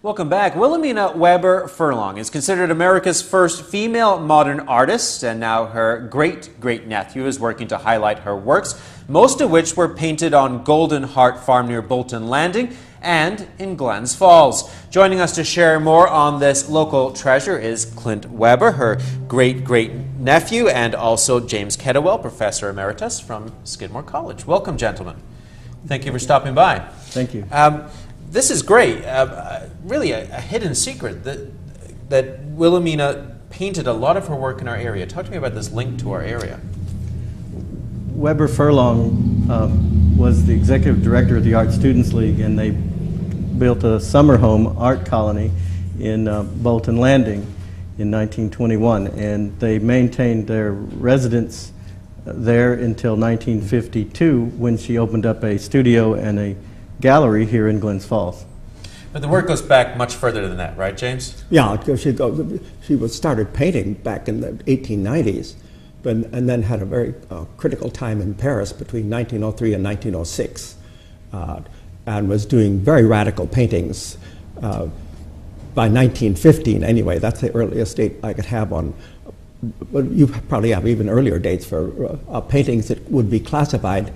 Welcome back. Wilhelmina Weber Furlong is considered America's first female modern artist, and now her great-great-nephew is working to highlight her works, most of which were painted on Golden Heart Farm near Bolton Landing and in Glens Falls. Joining us to share more on this local treasure is Clint Weber, her great-great-nephew, and also James Kettlewell, Professor Emeritus from Skidmore College. Welcome, gentlemen. Thank you for stopping by. Thank you. This is great. Really a hidden secret that Wilhelmina painted a lot of her work in our area. Talk to me about this link to our area. Weber Furlong was the executive director of the Art Students League, and they built a summer home art colony in Bolton Landing in 1921, and they maintained their residence there until 1952 when she opened up a studio and a gallery here in Glens Falls. But the work goes back much further than that, right, James? Yeah, she started painting back in the 1890s, and then had a very critical time in Paris between 1903 and 1906, and was doing very radical paintings. By 1915, anyway, that's the earliest date I could have on. Well, you probably have even earlier dates for paintings that would be classified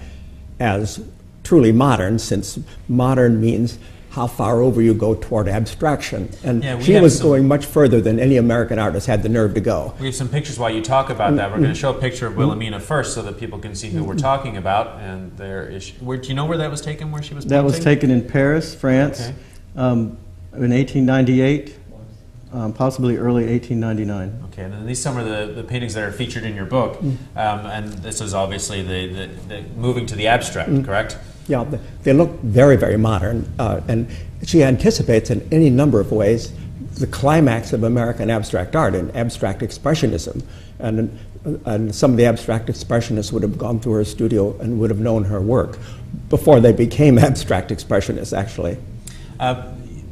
as truly modern, since modern means how far over you go toward abstraction. And yeah, she was going much further than any American artist had the nerve to go. We have some pictures while you talk about that. We're going to show a picture of Wilhelmina first so that people can see who we're talking about. And there is, do you know where that was taken, where she was painting? That was taken in Paris, France, okay. In 1898, possibly early 1899. Okay, and then these some of the paintings that are featured in your book. And this is obviously the moving to the abstract, correct? Yeah, they look very, very modern, and she anticipates in any number of ways the climax of American abstract art and abstract expressionism. And some of the abstract expressionists would have gone through her studio and would have known her work before they became abstract expressionists, actually.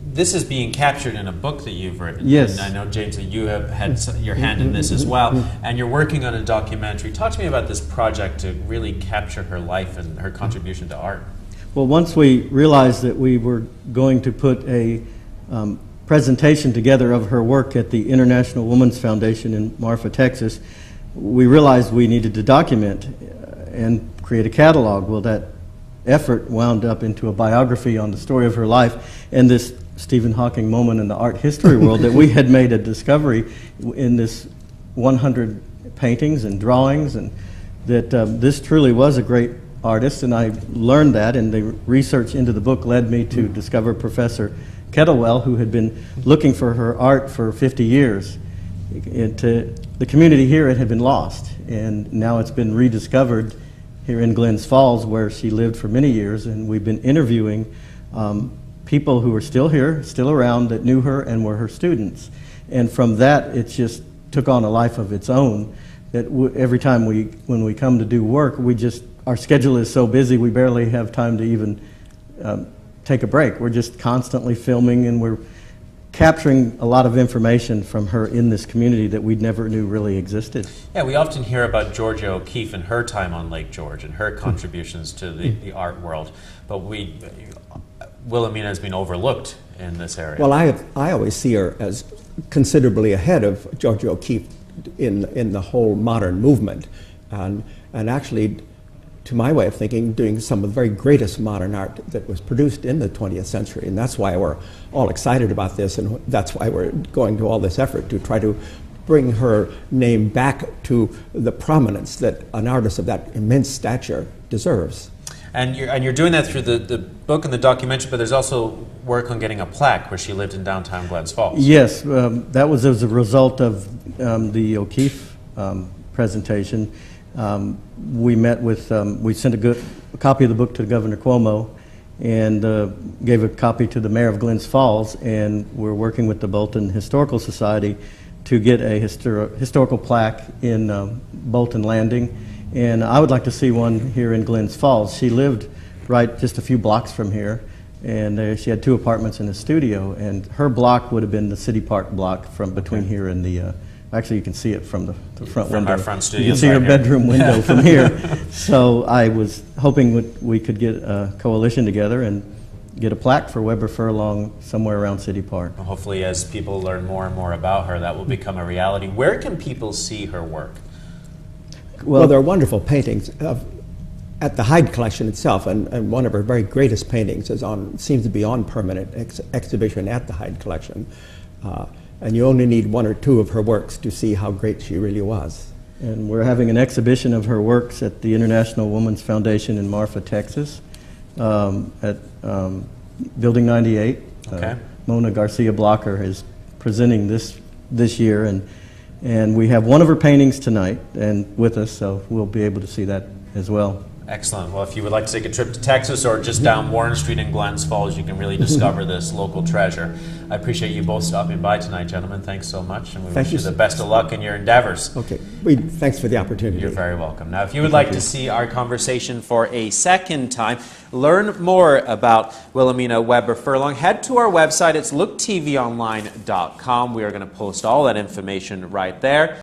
This is being captured in a book that you've written. Yes. And I know, James, that you have had your hand in this as well, and you're working on a documentary. Talk to me about this project to really capture her life and her contribution to art. Well, once we realized that we were going to put a presentation together of her work at the International Women's Foundation in Marfa, Texas, we realized we needed to document and create a catalog. Well, that effort wound up into a biography on the story of her life and this Stephen Hawking moment in the art history world that we had made a discovery in this 100 paintings and drawings, and that this truly was a great artist, and I learned that, and the research into the book led me to discover Professor Kettlewell, who had been looking for her art for 50 years. The community here, it had been lost, and now it's been rediscovered here in Glens Falls, where she lived for many years, and we've been interviewing people who are still here, still around, that knew her and were her students. And from that, it just took on a life of its own, that every time when we come to do work, our schedule is so busy we barely have time to even take a break. We're just constantly filming, and we're capturing a lot of information from her in this community that we never knew really existed. Yeah, we often hear about Georgia O'Keeffe and her time on Lake George and her contributions to the art world, but Wilhelmina has been overlooked in this area. Well, I always see her as considerably ahead of Georgia O'Keeffe in the whole modern movement, and actually, to my way of thinking, doing some of the very greatest modern art that was produced in the 20th century. And that's why we're all excited about this, and that's why we're going to all this effort to try to bring her name back to the prominence that an artist of that immense stature deserves. And you're doing that through the book and the documentary, but there's also work on getting a plaque where she lived in downtown Glens Falls. Yes, that was as a result of the O'Keeffe presentation. We met with, we sent a copy of the book to Governor Cuomo and gave a copy to the mayor of Glens Falls, and we're working with the Bolton Historical Society to get a historical plaque in Bolton Landing, and I would like to see one here in Glens Falls. She lived right just a few blocks from here, and she had 2 apartments and a studio, and her block would have been the City Park block from between here and the actually, you can see it from the front window. From our front studio. You can see her bedroom window from here. So I was hoping we could get a coalition together and get a plaque for Weber Furlong somewhere around City Park. Well, hopefully, as people learn more and more about her, that will become a reality. Where can people see her work? Well, there are wonderful paintings at the Hyde collection itself, and one of her very greatest paintings seems to be on permanent exhibition at the Hyde collection. And you only need one or two of her works to see how great she really was. And we're having an exhibition of her works at the International Women's Foundation in Marfa, Texas, at Building 98. Okay. Mona Garcia Blocker is presenting this year, and we have one of her paintings tonight and with us, so we'll be able to see that as well. Excellent. Well, if you would like to take a trip to Texas or just down Warren Street in Glens Falls, you can really discover this local treasure. I appreciate you both stopping by tonight, gentlemen. Thanks so much, and we wish you the best of luck in your endeavors. Okay. Thanks for the opportunity. You're very welcome. Now, if you would like to see our conversation for a second time, learn more about Wilhelmina Weber Furlong, head to our website. It's looktvonline.com. We are going to post all that information right there.